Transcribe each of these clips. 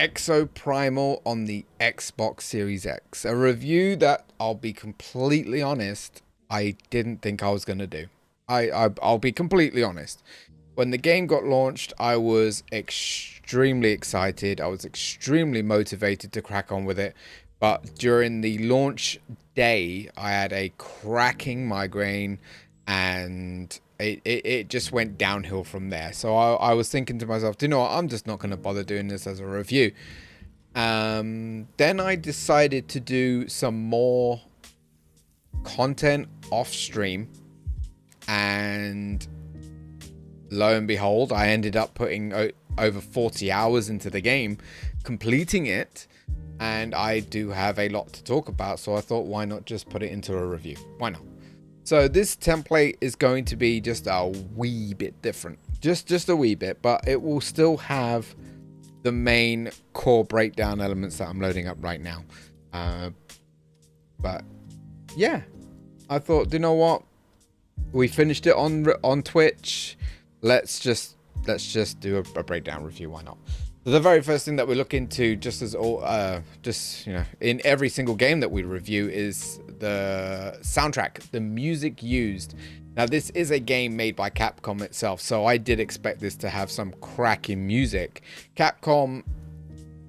Exoprimal on the Xbox Series X. A review that, I'll be completely honest, I didn't think I was going to do. I'll be completely honest. When the game got launched, I was extremely excited. I was extremely motivated to crack on with it. But during the launch day, I had a cracking migraine and it just went downhill from there. So I was thinking to myself, do you know what? I'm just not going to bother doing this as a review. Then I decided to do some more content off stream, and lo and behold, I ended up putting over 40 hours into the game, completing it, and I do have a lot to talk about, so I thought, why not just put it into a review? Why not? So this template is going to be just a wee bit different, just a wee bit, but it will still have the main core breakdown elements that I'm loading up right now. But yeah, I thought, you know what? We finished it on Twitch. Let's just do a breakdown review. Why not? So the very first thing that we look into, just in every single game that we review, is the soundtrack, the music used. Now, this is a game made by Capcom itself, so I did expect this to have some cracking music. Capcom,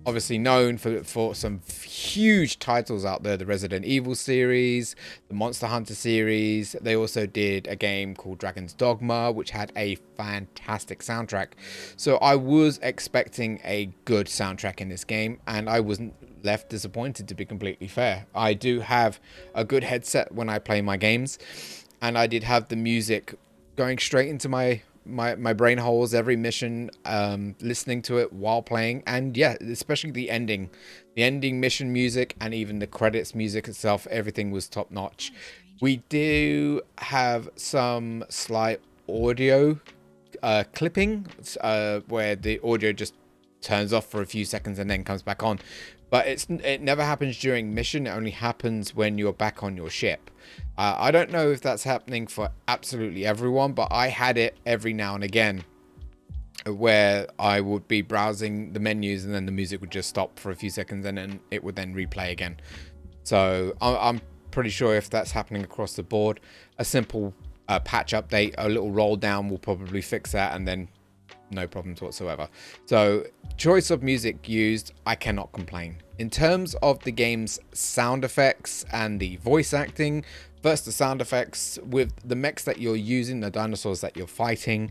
obviously known for some huge titles out there, the Resident Evil series, the Monster Hunter series. They also did a game called Dragon's Dogma, which had a fantastic soundtrack. So I was expecting a good soundtrack in this game, and I wasn't left disappointed, to be completely fair. I do have a good headset when I play my games, and I did have the music going straight into my brain holes every mission, listening to it while playing. And yeah, especially the ending mission music, and even the credits music itself, everything was top notch. We do have some slight audio clipping, where the audio just turns off for a few seconds and then comes back on, but it never happens during mission. It only happens when you're back on your ship. I don't know if that's happening for absolutely everyone, but I had it every now and again where I would be browsing the menus and then the music would just stop for a few seconds and then it would then replay again. So I'm pretty sure if that's happening across the board, a simple patch update, a little roll down will probably fix that, and then no problems whatsoever. So choice of music used, I cannot complain. In terms of the game's sound effects and the voice acting, first the sound effects, with the mechs that you're using, the dinosaurs that you're fighting,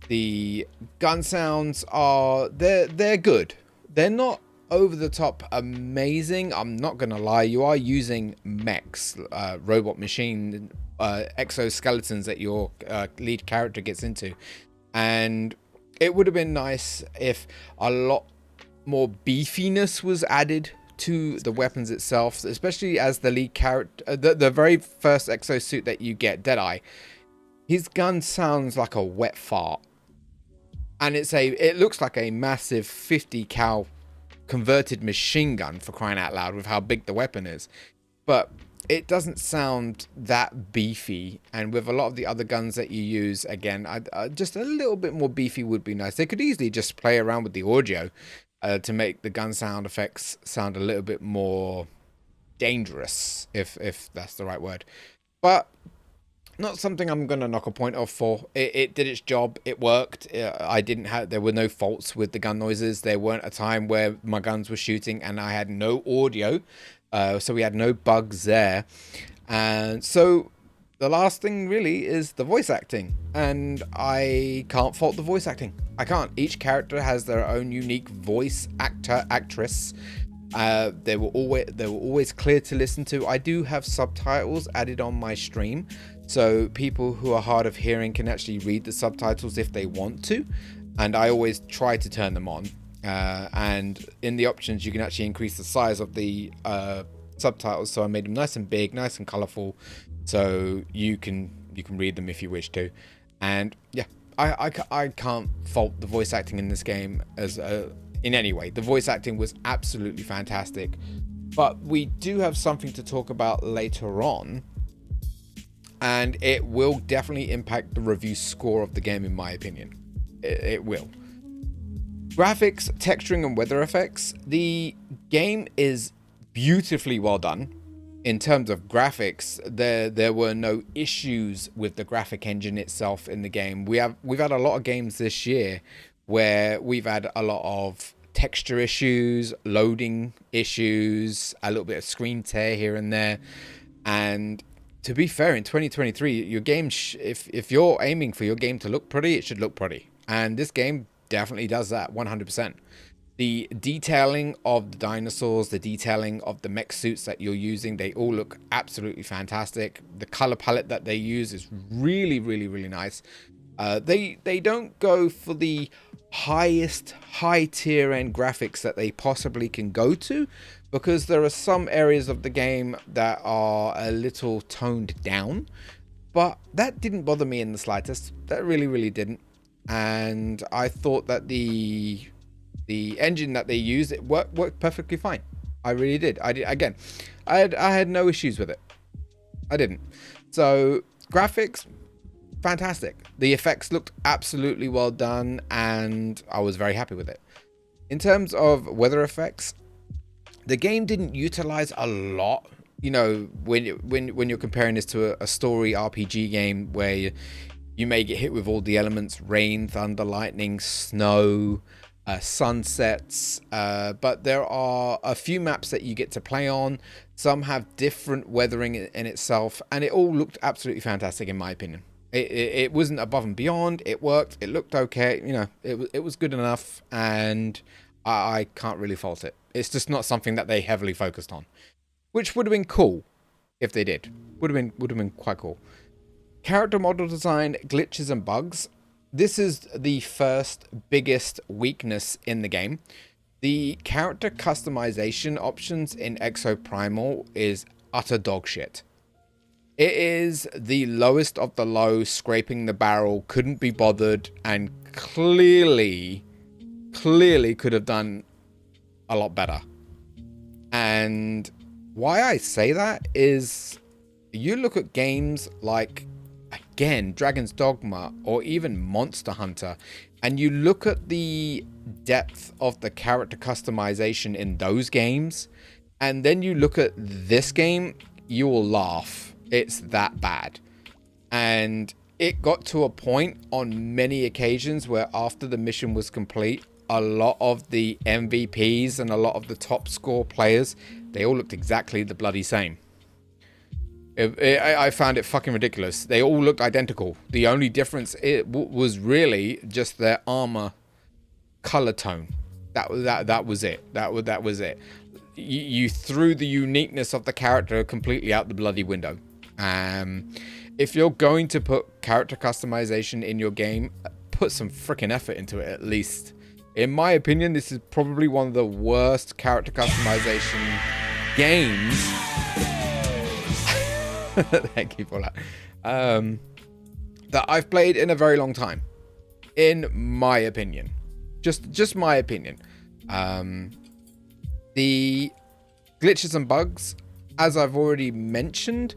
the gun sounds are, they're good. They're not over the top amazing, I'm not gonna lie. You are using mechs, robot machine exoskeletons that your lead character gets into, and it would have been nice if a lot more beefiness was added to the weapons itself, especially as the lead character, the very first exosuit that you get, Deadeye, his gun sounds like a wet fart, and it looks like a massive 50 cal converted machine gun, for crying out loud, with how big the weapon is. But it doesn't sound that beefy, and with a lot of the other guns that you use, again, just a little bit more beefy would be nice. They could easily just play around with the audio to make the gun sound effects sound a little bit more dangerous, if that's the right word. But not something I'm gonna knock a point off for. It did its job. It worked. There were no faults with the gun noises. There weren't a time where my guns were shooting and I had no audio. So we had no bugs there. And so the last thing really is the voice acting, and I can't fault the voice acting. I can't. Each character has their own unique voice actress. They were always clear to listen to. I do have subtitles added on my stream, so people who are hard of hearing can actually read the subtitles if they want to, and I always try to turn them on. And in the options, you can actually increase the size of the subtitles, so I made them nice and big, nice and colorful, so you can read them if you wish to. And yeah, I can't fault the voice acting in this game in any way. The voice acting was absolutely fantastic. But we do have something to talk about later on, and it will definitely impact the review score of the game, in my opinion. It will. Graphics, texturing, and weather effects. The game is beautifully well done. In terms of graphics, there were no issues with the graphic engine itself in the game. We've had a lot of games this year where we've had a lot of texture issues, loading issues, a little bit of screen tear here and there. And to be fair, in 2023, your game, if you're aiming for your game to look pretty, it should look pretty. And this game definitely does that 100%. The detailing of the dinosaurs, the detailing of the mech suits that you're using, they all look absolutely fantastic. The color palette that they use is really, really, really nice. They don't go for the highest high tier end graphics that they possibly can go to, because there are some areas of the game that are a little toned down, but that didn't bother me in the slightest. That really, really didn't. And I thought that the engine that they used, it worked perfectly fine. I really did. I had no issues with it. I didn't. So graphics, fantastic. The effects looked absolutely well done, and I was very happy with it. In terms of weather effects, the game didn't utilize a lot. You know, when you're comparing this to a story RPG game where you may get hit with all the elements: rain, thunder, lightning, snow, sunsets, but there are a few maps that you get to play on. Some have different weathering in itself, and it all looked absolutely fantastic in my opinion. It wasn't above and beyond. It worked. It looked okay. You know, it was good enough, and I can't really fault it. It's just not something that they heavily focused on, which would have been cool if they did. Would have been quite cool. Character model design, glitches and bugs. This is the first biggest weakness in the game. The character customization options in Exoprimal is utter dog shit. It is the lowest of the low, scraping the barrel, couldn't be bothered, and clearly could have done a lot better. And why I say that is, you look at games like, again, Dragon's Dogma or even Monster Hunter, and you look at the depth of the character customization in those games, and then you look at this game, you will laugh. It's that bad. And it got to a point on many occasions where after the mission was complete, a lot of the MVPs and a lot of the top score players, they all looked exactly the bloody same. I found it fucking ridiculous. They all looked identical. The only difference was really just their armor color tone. That was it. That was it. You threw the uniqueness of the character completely out the bloody window. If you're going to put character customization in your game, put some freaking effort into it at least. In my opinion, this is probably one of the worst character customization games. Thank you for that. That I've played in a very long time. In my opinion. Just my opinion. The glitches and bugs, as I've already mentioned,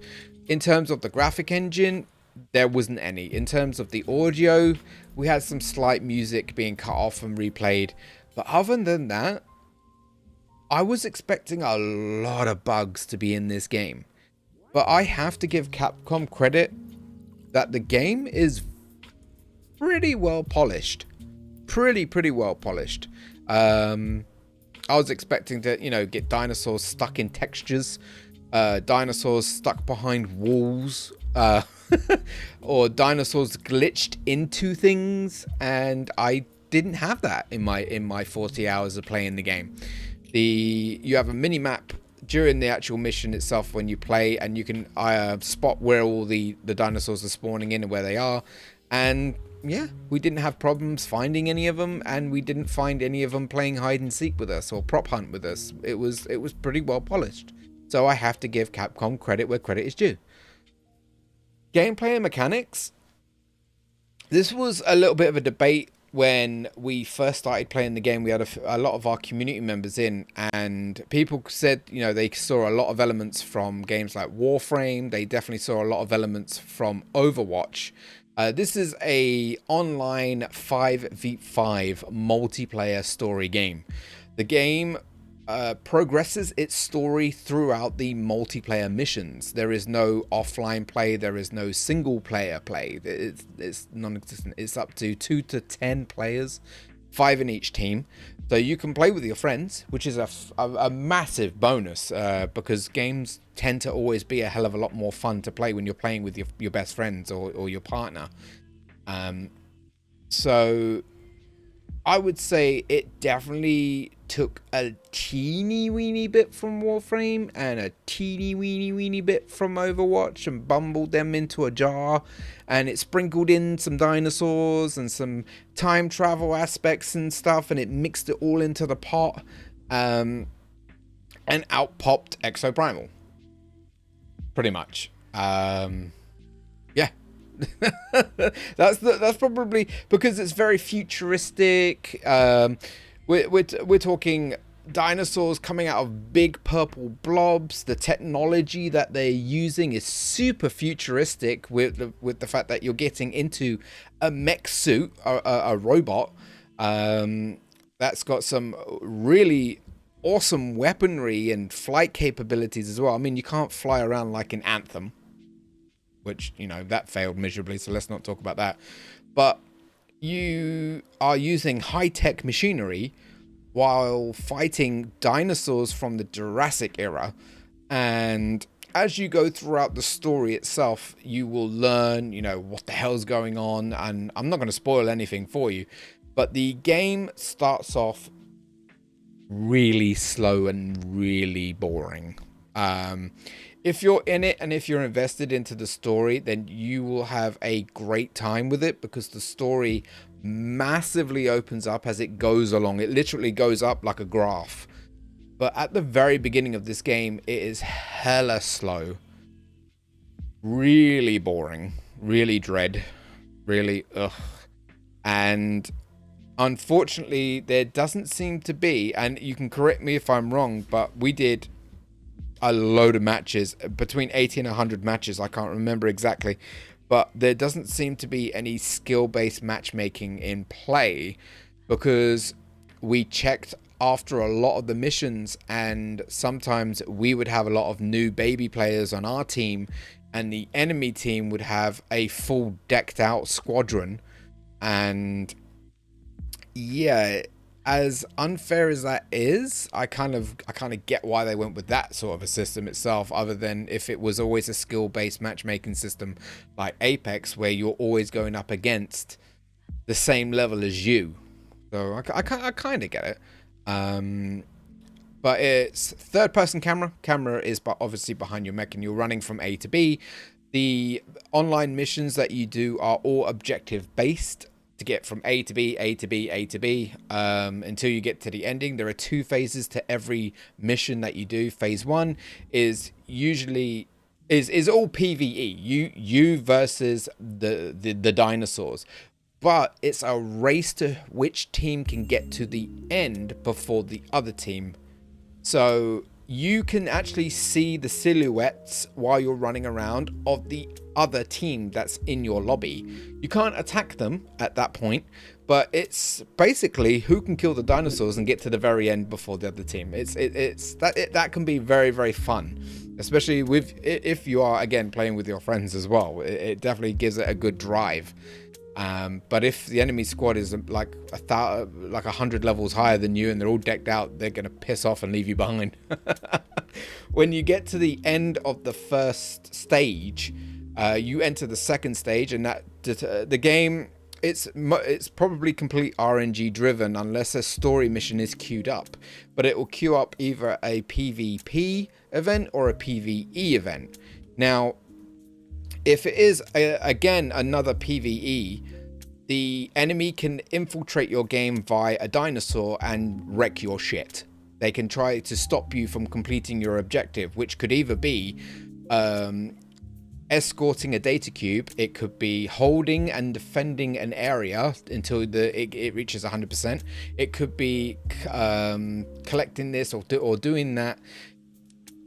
in terms of the graphic engine, there wasn't any. In terms of the audio, we had some slight music being cut off and replayed. But other than that, I was expecting a lot of bugs to be in this game. But I have to give Capcom credit that the game is pretty well polished. Pretty well polished. I was expecting to, get dinosaurs stuck in textures. Dinosaurs stuck behind walls. Or dinosaurs glitched into things. And I didn't have that in my 40 hours of playing the game. You have a mini map during the actual mission itself when you play, and you can spot where all the dinosaurs are spawning in and where they are. And yeah, we didn't have problems finding any of them, and we didn't find any of them playing hide and seek with us or prop hunt with us. It was pretty well polished. So I have to give Capcom credit where credit is due. Gameplay and mechanics. This was a little bit of a debate when we first started playing the game. We had a lot of our community members in, and people said, they saw a lot of elements from games like Warframe. They definitely saw a lot of elements from Overwatch. This is a online 5v5 multiplayer story game. The game progresses its story throughout the multiplayer missions. There is no offline play. There is no single player play. It's non-existent. It's up to 2 to 10 players, 5 in each team. So you can play with your friends, which is a massive bonus because games tend to always be a hell of a lot more fun to play when you're playing with your best friends or your partner. So I would say it definitely took a teeny weeny bit from Warframe and a teeny weeny bit from Overwatch and bumbled them into a jar, and it sprinkled in some dinosaurs and some time travel aspects and stuff, and it mixed it all into the pot, and out popped Exoprimal. Pretty much. Yeah. that's probably because it's very futuristic. We're talking dinosaurs coming out of big purple blobs. The technology that they're using is super futuristic with the fact that you're getting into a mech suit, a robot that's got some really awesome weaponry and flight capabilities as well. I mean, you can't fly around like in Anthem, which, you know, that failed miserably, so let's not talk about that. But you are using high-tech machinery while fighting dinosaurs from the Jurassic era. And as you go throughout the story itself, you will learn, you know, what the hell's going on. And I'm not going to spoil anything for you, but the game starts off really slow and really boring. If you're in it and if you're invested into the story, then you will have a great time with it because the story massively opens up as it goes along. It literally goes up like a graph. But at the very beginning of this game, it is hella slow. Really boring. Really dread. Really ugh. And unfortunately, there doesn't seem to be, and you can correct me if I'm wrong, but we did a load of matches, between 80 and 100 matches, I can't remember exactly, but there doesn't seem to be any skill-based matchmaking in play because we checked after a lot of the missions, and sometimes we would have a lot of new baby players on our team and the enemy team would have a full decked out squadron. And yeah, as unfair as that is, I kind of get why they went with that sort of a system itself, other than if it was always a skill-based matchmaking system like Apex, where you're always going up against the same level as you. So I kind of get it. But it's third-person camera. Camera is obviously behind your mech, and you're running from A to B. The online missions that you do are all objective-based to get from A to B, A to B, A to B, until you get to the ending. There are 2 phases to every mission that you do. Phase 1 is usually is all PvE. You versus the dinosaurs. But it's a race to which team can get to the end before the other team. So you can actually see the silhouettes while you're running around of the other team that's in your lobby. You can't attack them at that point, but it's basically who can kill the dinosaurs and get to the very end before the other team. That can be very, very fun, especially if you are, again, playing with your friends as well. It definitely gives it a good drive. But if the enemy squad is like 100 levels higher than you and they're all decked out, they're gonna piss off and leave you behind. When you get to the end of the first stage, you enter the second stage, and that the game, it's probably complete RNG driven unless a story mission is queued up, but it will queue up either a PvP event or a PvE event. Now, if it is, again, another PvE, the enemy can infiltrate your game via a dinosaur and wreck your shit. They can try to stop you from completing your objective, which could either be escorting a data cube, it could be holding and defending an area until it reaches 100%. It could be collecting this or doing that.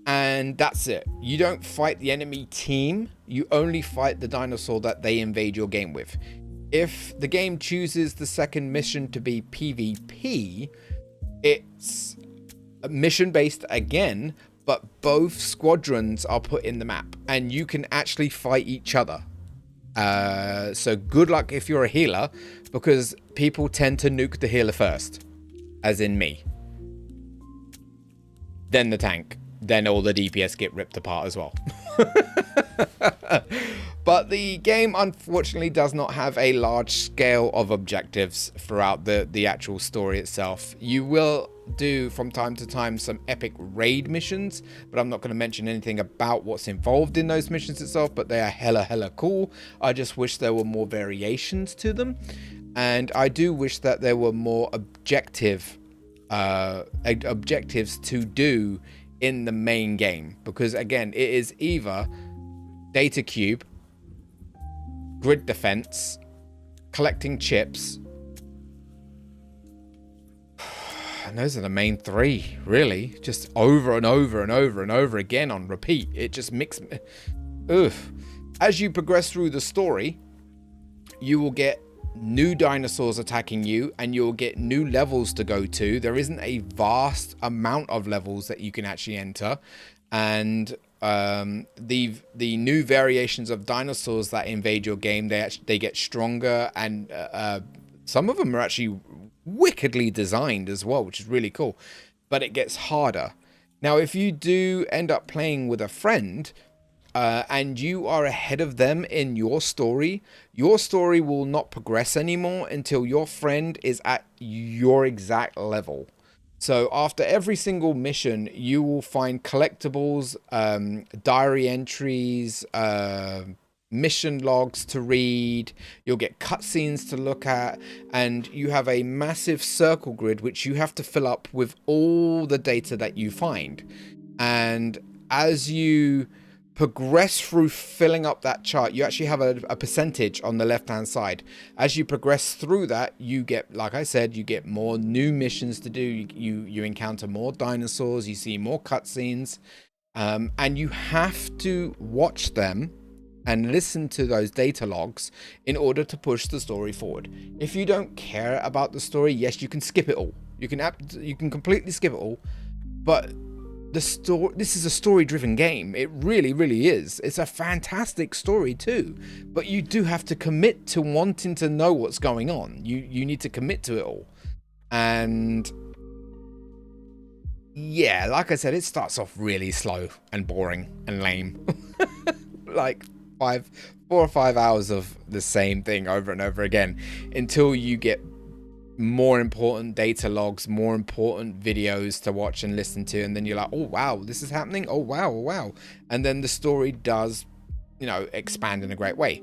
And that's it. You don't fight the enemy team. You only fight the dinosaur that they invade your game with. If the game chooses the second mission to be PvP, it's mission based again, but both squadrons are put in the map and you can actually fight each other. So good luck if you're a healer, because people tend to nuke the healer first, as in me. Then the tank. Then all the DPS get ripped apart as well. But the game unfortunately does not have a large scale of objectives throughout the actual story itself. You will do from time to time some epic raid missions, but I'm not going to mention anything about what's involved in those missions itself, but they are hella cool. I just wish there were more variations to them, and I do wish that there were more objectives to do in the main game, because again, it is either data cube, grid defense, collecting chips, and those are the main three, really, just over and over and over and over again on repeat. It just mixes. As you progress through the story, you will get new dinosaurs attacking you, and you'll get new levels to go to. There isn't a vast amount of levels that you can actually enter, and the new variations of dinosaurs that invade your game, they get stronger, and some of them are actually wickedly designed as well, which is really cool. But it gets harder. Now, if you do end up playing with a friend, and you are ahead of them in your story will not progress anymore until your friend is at your exact level. So after every single mission, you will find collectibles, diary entries, mission logs to read. You'll get cutscenes to look at, and you have a massive circle grid which you have to fill up with all the data that you find. And as you progress through filling up that chart, you actually have a percentage on the left hand side. As you progress through that, you get, like I said, you get more new missions to do. You encounter more dinosaurs, you see more cutscenes, and you have to watch them and listen to those data logs in order to push the story forward. If you don't care about the story, yes, you can skip it all. You can completely skip it all, but this is a story-driven game. It really is. It's a fantastic story too, but you do have to commit to wanting to know what's going on. You need to commit to it all. And yeah, like I said, it starts off really slow and boring and lame. Like 4 or 5 hours of the same thing over and over again, until you get more important data logs, more important videos to watch and listen to, and then you're like, oh wow, this is happening, oh wow, and then the story does, expand in a great way.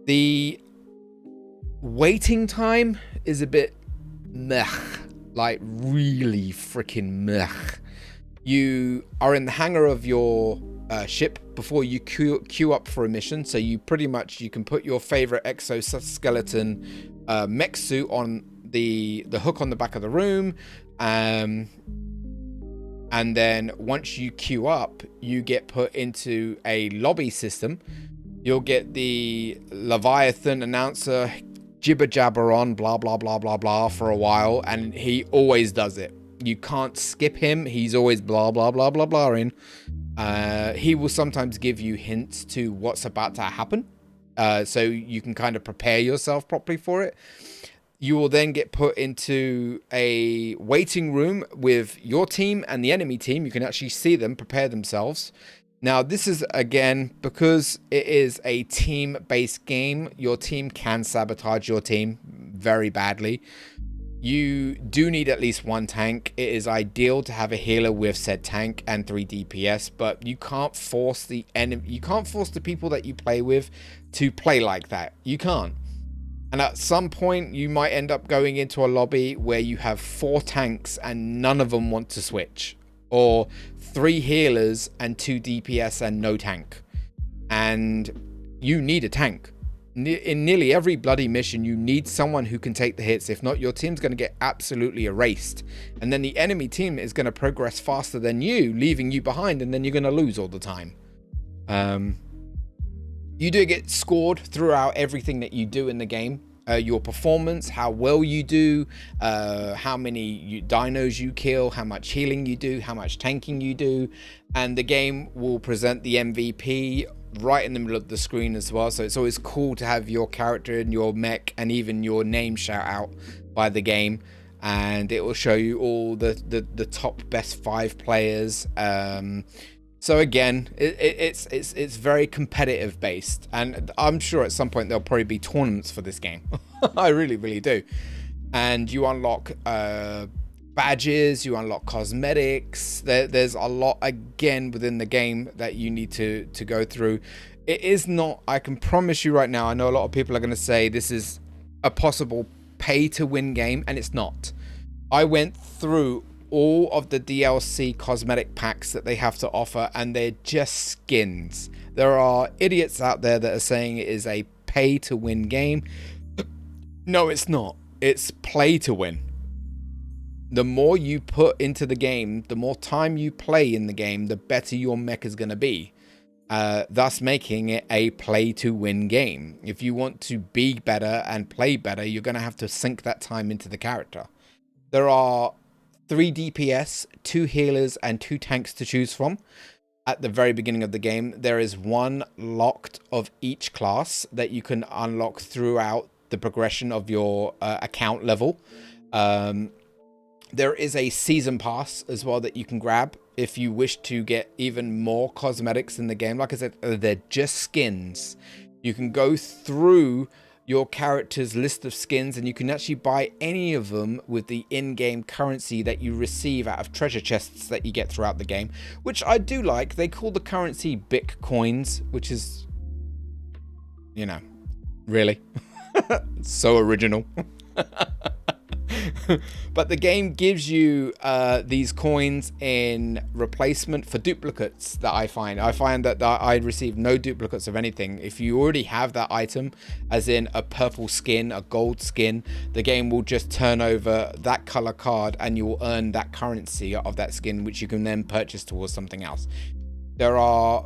The waiting time is a bit meh, like really freaking meh. You are in the hangar of your ship before you queue up for a mission, so you can put your favorite exoskeleton mech suit on the hook on the back of the room, and then once you queue up, you get put into a lobby system. You'll get the Leviathan announcer jibber jabber on blah blah blah blah blah for a while, and he always does it. You can't skip him. He's always blah blah blah blah blah in. He will sometimes give you hints to what's about to happen, so you can kind of prepare yourself properly for it. You will then get put into a waiting room with your team and the enemy team. You can actually see them prepare themselves. Now, this is, again, because it is a team-based game, your team can sabotage your team very badly. You do need at least one tank. It is ideal to have a healer with said tank and 3 DPS, but you can't force the people that you play with to play like that. You can't. And at some point, you might end up going into a lobby where you have 4 tanks and none of them want to switch, or 3 healers and 2 DPS and no tank. And you need a tank. in nearly every bloody mission, you need someone who can take the hits. If not, your team's going to get absolutely erased. And then the enemy team is going to progress faster than you, leaving you behind, and then you're going to lose all the time. You do get scored throughout everything that you do in the game. Your performance, how well you do, how many dinos you kill, how much healing you do, how much tanking you do. And the game will present the MVP right in the middle of the screen as well. So it's always cool to have your character and your mech and even your name shout out by the game. And it will show you all the top best 5 players. So again, it's very competitive based, and I'm sure at some point there'll probably be tournaments for this game. I really do. And you unlock badges, you unlock cosmetics. There's a lot again within the game that you need to go through. It is not, I can promise you right now, I know a lot of people are going to say this is a possible pay to win game, and it's not. I went through all of the DLC cosmetic packs that they have to offer, and they're just skins. There are idiots out there that are saying it is a pay to win game. No, it's not. It's play to win. The more you put into the game, the more time you play in the game, the better your mech is going to be. Thus making it a play to win game. If you want to be better and play better, you're going to have to sink that time into the character. There are 3 DPS, 2 healers, and 2 tanks to choose from. At the very beginning of the game, there is 1 locked of each class that you can unlock throughout the progression of your account level. There is a season pass as well that you can grab if you wish to get even more cosmetics in the game. Like I said, they're just skins. You can go through your character's list of skins, and you can actually buy any of them with the in-game currency that you receive out of treasure chests that you get throughout the game, which I do like. They call the currency Bitcoins, which is, you know, really so original. But the game gives you these coins in replacement for duplicates that I find that I receive no duplicates of anything. If you already have that item, as in a purple skin, a gold skin, the game will just turn over that color card and you will earn that currency of that skin, which you can then purchase towards something else. There are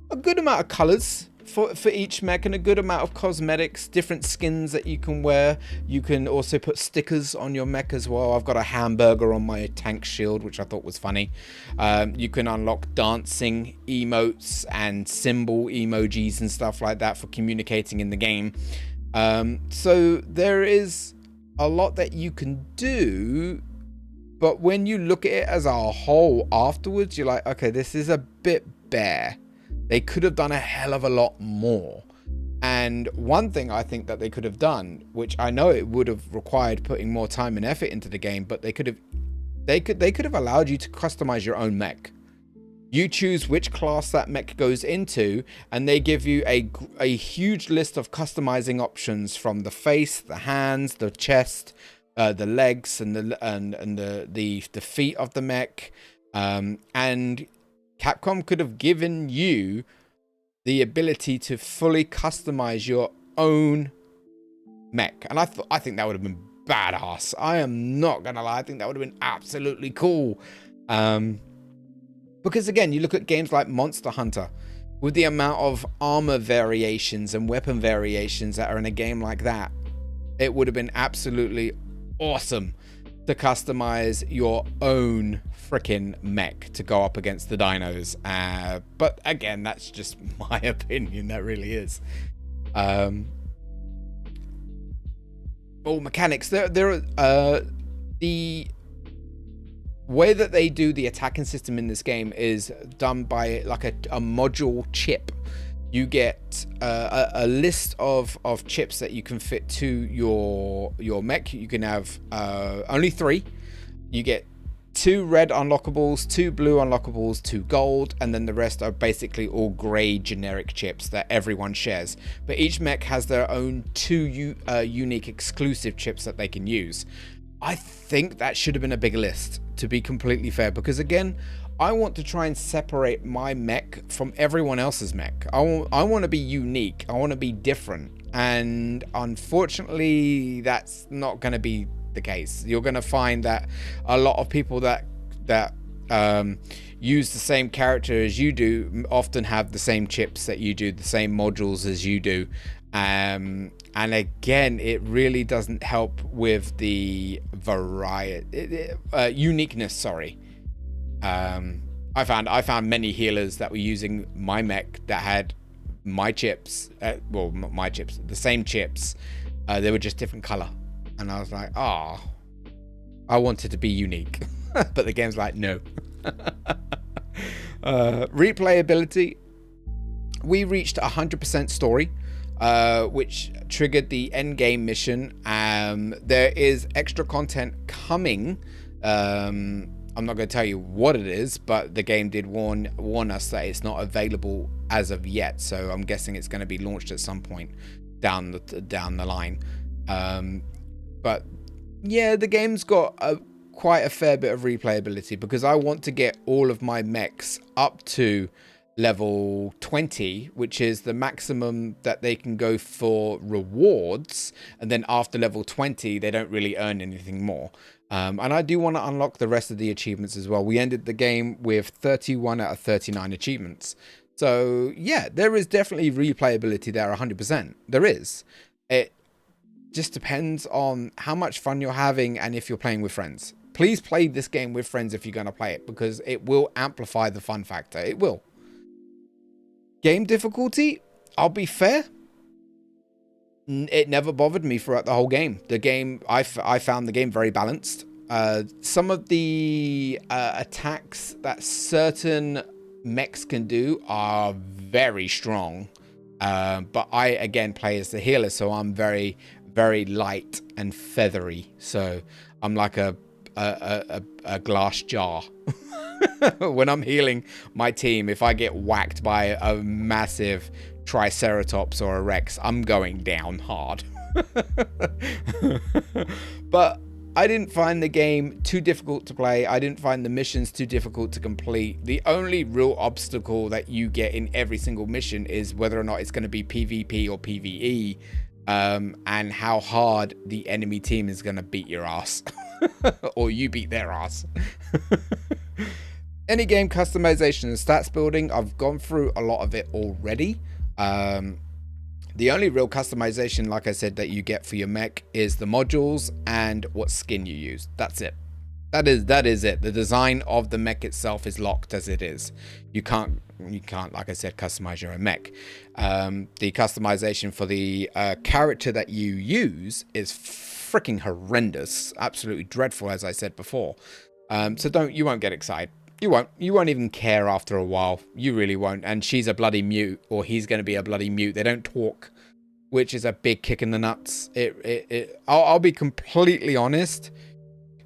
a good amount of colors for each mech and a good amount of cosmetics, different skins that you can wear. You can also put stickers on your mech as well. I've got a hamburger on my tank shield, which I thought was funny. You can unlock dancing emotes and symbol emojis and stuff like that for communicating in the game. So there is a lot that you can do, but when you look at it as a whole afterwards, you're like, okay, this is a bit bare. They could have done a hell of a lot more. And one thing I think that they could have done, which I know it would have required putting more time and effort into the game, but they could have allowed you to customize your own mech. You choose which class that mech goes into, and they give you a huge list of customizing options, from the face, the hands, the chest, the legs, and the feet of the mech, and Capcom could have given you the ability to fully customize your own mech. And I think that would have been badass. I am not gonna lie, I think that would have been absolutely cool. Because again, you look at games like Monster Hunter, with the amount of armor variations and weapon variations that are in a game like that, it would have been absolutely awesome to customize your own freaking mech to go up against the dinos. But again, that's just my opinion. That really is. Well, mechanics. The way that they do the attacking system in this game is done by like a module chip. You get a list of chips that you can fit to your mech. You can have only 3. You get 2 red unlockables, 2 blue unlockables, 2 gold, and then the rest are basically all grey generic chips that everyone shares. But each mech has their own 2 unique exclusive chips that they can use. I think that should have been a bigger list, to be completely fair, because again, I want to try and separate my mech from everyone else's mech. I want to be unique. I want to be different. And unfortunately, that's not going to be the case. You're going to find that a lot of people that use the same character as you do often have the same chips that you do, the same modules as you do. And again, it really doesn't help with the uniqueness. Sorry. I found many healers that were using my mech that had my chips. Well, not my chips, the same chips. They were just different color, and I was like, oh, I wanted to be unique, but the game's like, no. Replayability. We reached 100% story, which triggered the end game mission. There is extra content coming. I'm not going to tell you what it is, but the game did warn us that it's not available as of yet. So I'm guessing it's going to be launched at some point down the line. But yeah, the game's got quite a fair bit of replayability because I want to get all of my mechs up to level 20, which is the maximum that they can go for rewards, and then after level 20 they don't really earn anything more. And I do want to unlock the rest of the achievements as well. We ended the game with 31 out of 39 achievements, so yeah, there is definitely replayability there. 100% there is. It just depends on how much fun you're having and if you're playing with friends. Please play this game with friends if you're going to play it, because it will amplify the fun factor. It will. Game difficulty, I'll be fair, it never bothered me throughout the whole game. The game, I found the game very balanced. Some of the attacks that certain mechs can do are very strong. But I, again, play as the healer, so I'm very, very light and feathery. So I'm like a glass jar. When I'm healing my team, if I get whacked by a massive Triceratops or a Rex, I'm going down hard. But I didn't find the game too difficult to play. I didn't find the missions too difficult to complete. The only real obstacle that you get in every single mission is whether or not it's going to be PvP or PvE, and how hard the enemy team is going to beat your ass. Or you beat their ass. Any game customization and stats building, I've gone through a lot of it already. The only real customization, like I said, that you get for your mech is the modules and what skin you use. That's it. That is it. The design of the mech itself is locked as it is. You can't, like I said, customize your own mech. The customization for the character that you use is freaking horrendous, absolutely dreadful, as I said before. So you won't get excited. You won't even care after a while. You really won't. And she's a bloody mute, or he's going to be a bloody mute. They don't talk, which is a big kick in the nuts. I'll be completely honest.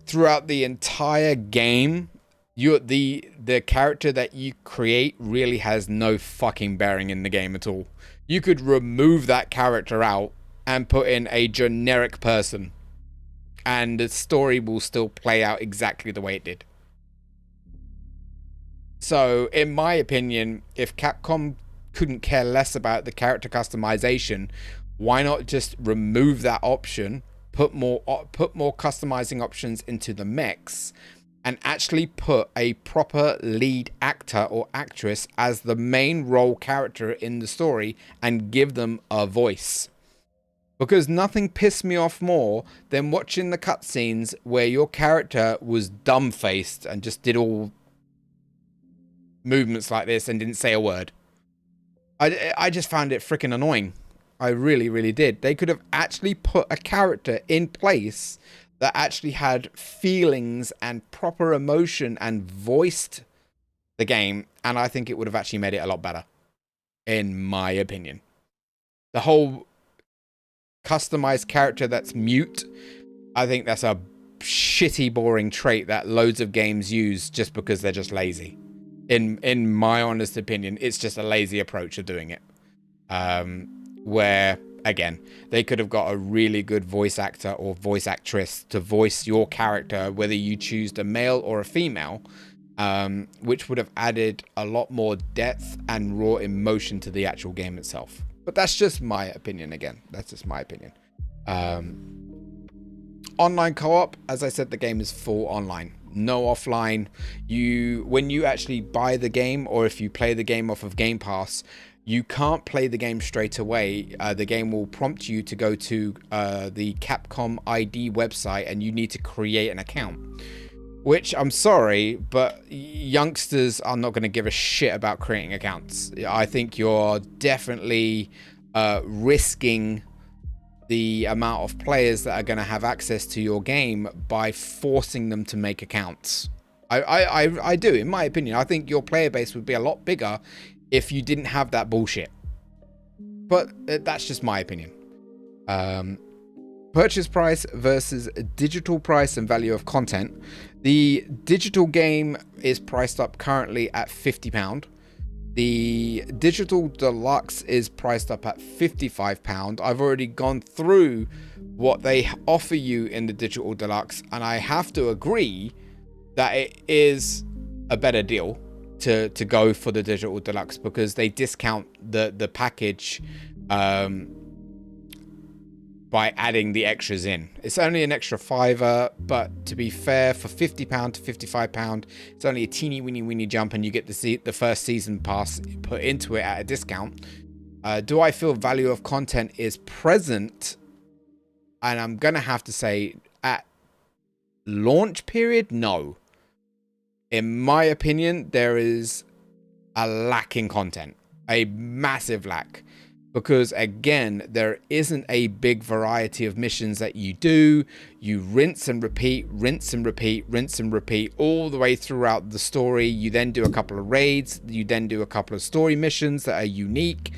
Throughout the entire game, the character that you create really has no fucking bearing in the game at all. You could remove that character out and put in a generic person, and the story will still play out exactly the way it did. So, in my opinion, if Capcom couldn't care less about the character customization, why not just remove that option, put more customizing options into the mechs, and actually put a proper lead actor or actress as the main role character in the story and give them a voice? Because nothing pissed me off more than watching the cutscenes where your character was dumb-faced and just did all movements like this and didn't say a word. I just found it freaking annoying. I really, really did. They could have actually put a character in place that actually had feelings and proper emotion and voiced the game, and I think it would have actually made it a lot better, in my opinion. The whole customized character that's mute, I think that's a shitty, boring trait that loads of games use just because they're just lazy. In my honest opinion, it's just a lazy approach of doing it. Where, again, they could have got a really good voice actor or voice actress to voice your character, whether you choose a male or a female, which would have added a lot more depth and raw emotion to the actual game itself. But that's just my opinion. Again, that's just my opinion. Online co-op, as I said, the game is full online, no offline. When you actually buy the game, or if you play the game off of Game Pass, you can't play the game straight away. The game will prompt you to go to the Capcom ID website, and you need to create an account. Which, I'm sorry, but youngsters are not going to give a shit about creating accounts. I think you're definitely risking the amount of players that are going to have access to your game by forcing them to make accounts. I do, in my opinion. I think your player base would be a lot bigger if you didn't have that bullshit. But that's just my opinion. Purchase price versus digital price and value of content. The digital game is priced up currently at £50. The digital deluxe is priced up at £55. I've already gone through what they offer you in the digital deluxe, and I have to agree that it is a better deal to go for the digital deluxe, because they discount the package by adding the extras in. It's only an extra £5, but to be fair, for £50 to £55, it's only a teeny weeny jump, and you get to see the first season pass put into it at a discount. Do I feel value of content is present? And I'm gonna have to say, at launch period, no. In my opinion, there is a lack in content, a massive lack. Because again, there isn't a big variety of missions that you do. You rinse and repeat, rinse and repeat, rinse and repeat all the way throughout the story. You then do a couple of raids. You then do a couple of story missions that are unique.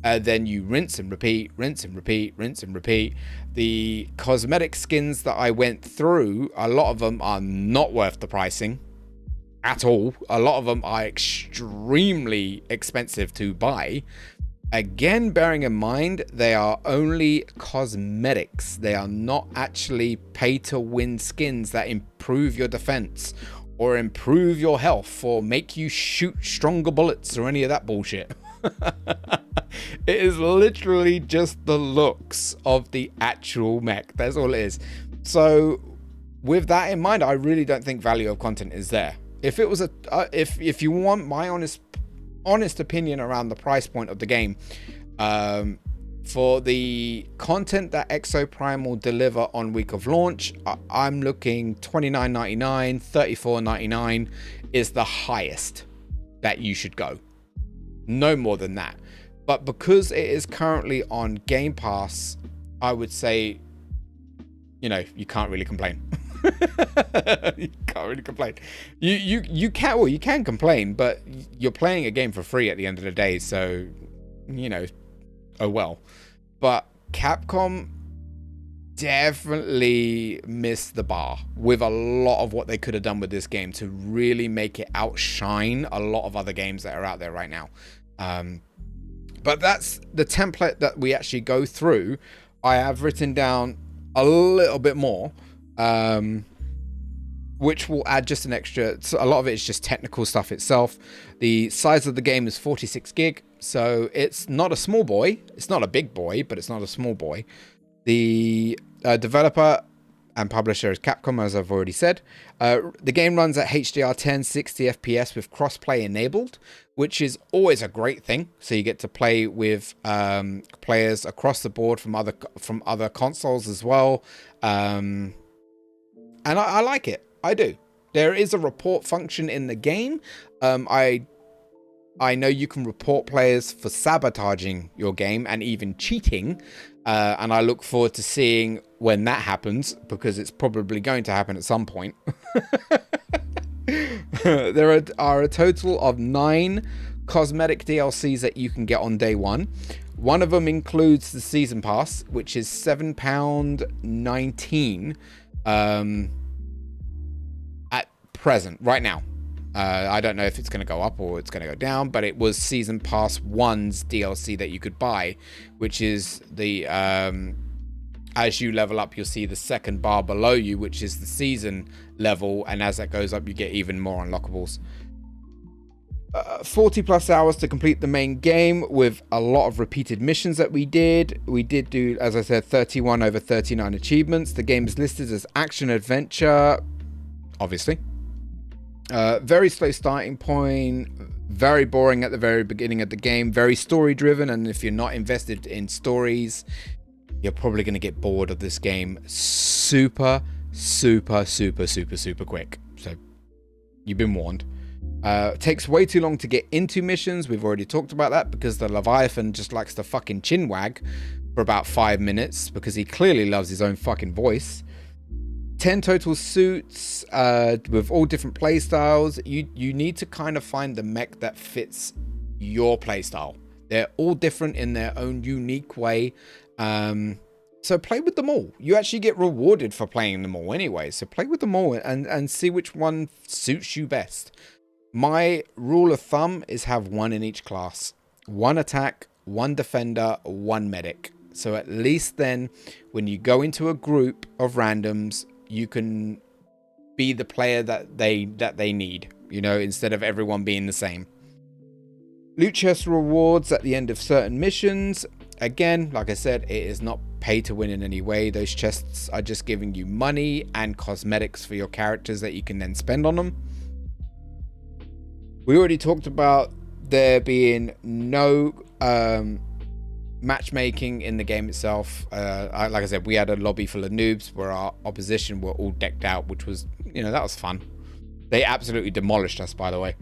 Then you rinse and repeat, rinse and repeat, rinse and repeat. The cosmetic skins that I went through, a lot of them are not worth the pricing at all. A lot of them are extremely expensive to buy. Again, bearing in mind, they are only cosmetics. They are not actually pay-to-win skins that improve your defense or improve your health or make you shoot stronger bullets or any of that bullshit. It is literally just the looks of the actual mech. That's all it is. So, with that in mind, I really don't think value of content is there. If it was if you want my honest opinion around the price point of the game, for the content that Exoprimal deliver on week of launch, I'm looking $29.99, $34.99 is the highest that you should go. No more than that. But because it is currently on Game Pass, I would say, you can't really complain. You can't really complain. You can complain, but you're playing a game for free at the end of the day, so oh well. But Capcom definitely missed the bar with a lot of what they could have done with this game to really make it outshine a lot of other games that are out there right now. But that's the template that we actually go through. I have written down a little bit more, which will add just an extra. So a lot of it is just technical stuff itself. The size of the game is 46 gig, so it's not a small boy. It's not a big boy, but it's not a small boy. The developer and publisher is Capcom, as I've already said. The game runs at HDR10 60 FPS with crossplay enabled, which is always a great thing. So you get to play with players across the board from other consoles as well. And I like it. I do. There is a report function in the game. I know you can report players for sabotaging your game and even cheating. And I look forward to seeing when that happens, because it's probably going to happen at some point. There are a total of 9 cosmetic DLCs that you can get on day one. One of them includes the season pass, which is £7.19 at present, right now. I don't know if it's going to go up or it's going to go down, but it was Season Pass 1's DLC that you could buy, which is the As you level up, you'll see the second bar below you, which is the season level, and as that goes up, you get even more unlockables. 40 plus hours to complete the main game, with a lot of repeated missions that we did. We did do, as I said, 31 over 39 achievements. The game is listed as action adventure, obviously. Very slow starting point, very boring at the very beginning of the game, very story driven, and if you're not invested in stories, you're probably going to get bored of this game super quick. So you've been warned. Takes way too long to get into missions. We've already talked about that, because the Leviathan just likes to fucking chinwag for about 5 minutes, because he clearly loves his own fucking voice. 10 total suits with all different play styles. You need to kind of find the mech that fits your play style. They're all different in their own unique way. So play with them all. You actually get rewarded for playing them all anyway. So play with them all and see which one suits you best. My rule of thumb is have one in each class. One attack, one defender, one medic. So at least then, when you go into a group of randoms, you can be the player that they need, you know, instead of everyone being the same. Loot chest rewards at the end of certain missions. Again, like I said, it is not pay to win in any way. Those chests are just giving you money and cosmetics for your characters that you can then spend on them. We already talked about there being no matchmaking in the game itself. Like I said, we had a lobby full of noobs where our opposition were all decked out, which was, you know, that was fun. They absolutely demolished us, by the way.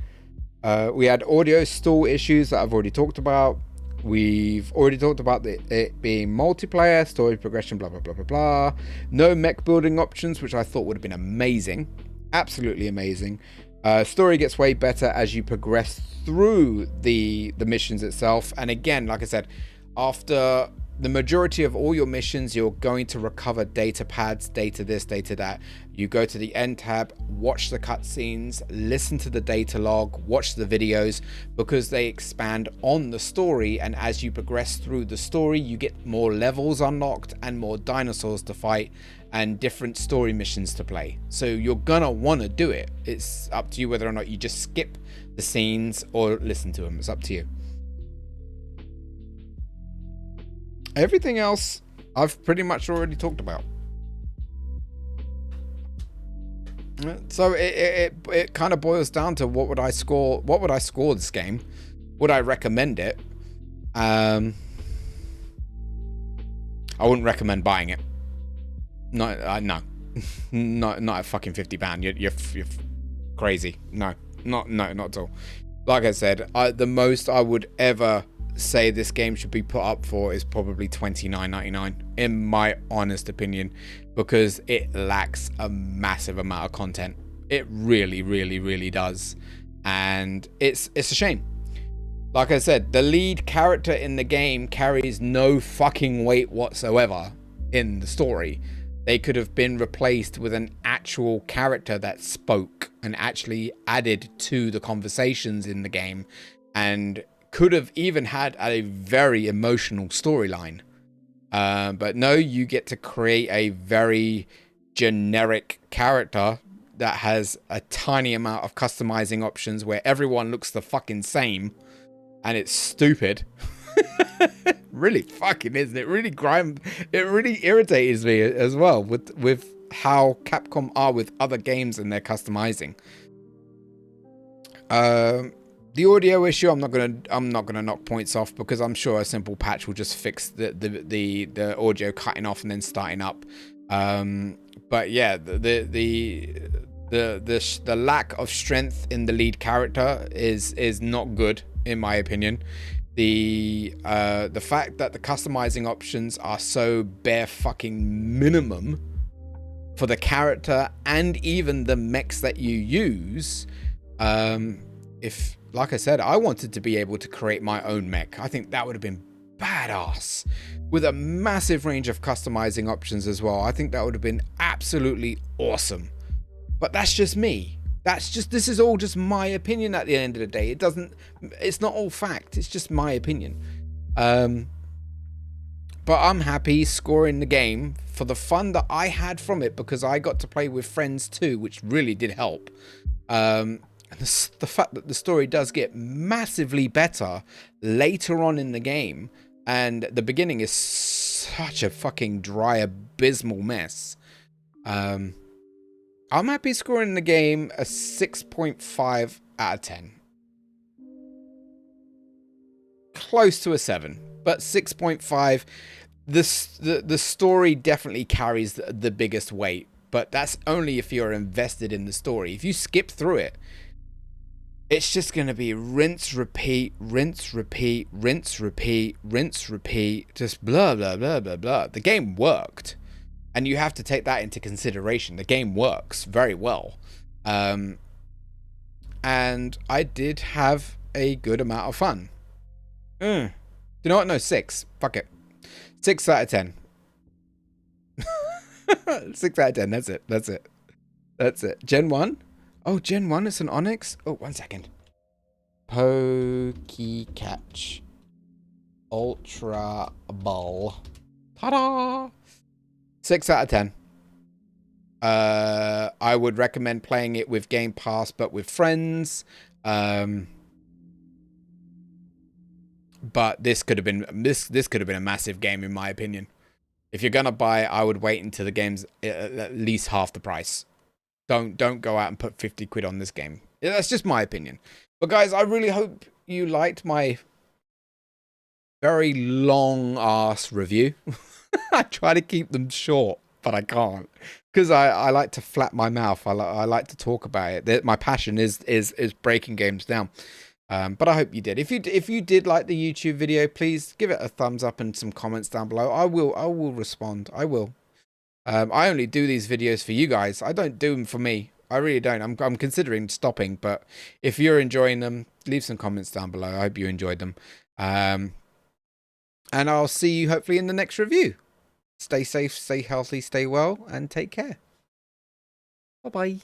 We had audio stall issues that I've already talked about. We've already talked about it being multiplayer, story progression, blah, blah, blah, blah, blah. No mech building options, which I thought would have been amazing. Absolutely amazing. Story gets way better as you progress through the missions itself. And again, like I said, after the majority of all your missions, you're going to recover data pads, data this, data that. You go to the end tab, watch the cutscenes, listen to the data log, watch the videos, because they expand on the story. And as you progress through the story, you get more levels unlocked and more dinosaurs to fight and different story missions to play. So you're gonna want to do it. It's up to you whether or not you just skip the scenes or listen to them. It's up to you. Everything else I've pretty much already talked about. So it kind of boils down to what would I score this game? Would I recommend it? I wouldn't recommend buying it. No, not at fucking £50. You're crazy. No, not at all. Like I said, the most I would ever say this game should be put up for is probably $29.99 in my honest opinion, because it lacks a massive amount of content. It really does, and it's a shame. Like I said, the lead character in the game carries no fucking weight whatsoever in the story. They could have been replaced with an actual character that spoke and actually added to the conversations in the game, and could have even had a very emotional storyline. But no, you get to create a very generic character that has a tiny amount of customizing options where everyone looks the fucking same, and it's stupid. Really fucking isn't it? It really irritates me as well with how Capcom are with other games and their customizing. The audio issue, I'm not gonna knock points off, because I'm sure a simple patch will just fix the audio cutting off and then starting up. But yeah, the lack of strength in the lead character is not good in my opinion. The fact that the customizing options are so bare fucking minimum for the character and even the mechs that you use. If, like I said, I wanted to be able to create my own mech, I think that would have been badass, with a massive range of customizing options as well. I think that would have been absolutely awesome. But that's just me. This is all just my opinion at the end of the day. It's not all fact, it's just my opinion. But but I'm happy scoring the game for the fun that I had from it, because I got to play with friends too, which really did help. And the fact that the story does get massively better later on in the game, and the beginning is such a fucking dry, abysmal mess. I'm happy scoring the game a 6.5 out of 10. Close to a 7, but 6.5. The story definitely carries the biggest weight, but that's only if you're invested in the story. If you skip through it, it's just going to be rinse, repeat, rinse, repeat, rinse, repeat, rinse, repeat, just blah, blah, blah, blah, blah. The game worked, and you have to take that into consideration. The game works very well. And I did have a good amount of fun. You know what? No, 6. Fuck it. 6 out of 10. 6 out of 10. That's it. That's it. That's it. Gen 1? Oh, Gen 1, it's an Onyx? Oh, 1 second. Pokecatch. Ultra Ball. Ta-da! 6 out of 10. I would recommend playing it with Game Pass, but with friends. But this could have been this could have been a massive game, in my opinion. If you're gonna buy it, I would wait until the game's at least half the price. Don't go out and put 50 quid on this game. Yeah, that's just my opinion. But guys, I really hope you liked my very long ass review. I try to keep them short, but I can't, because I like to flap my mouth. I like to talk about it. My passion is breaking games down. But I hope you did. If you did like the YouTube video, please give it a thumbs up and some comments down below. I will respond. I will. I only do these videos for you guys. I don't do them for me. I really don't. I'm considering stopping, but if you're enjoying them, leave some comments down below. I hope you enjoyed them. And I'll see you hopefully in the next review. Stay safe, stay healthy, stay well, and take care. Bye-bye.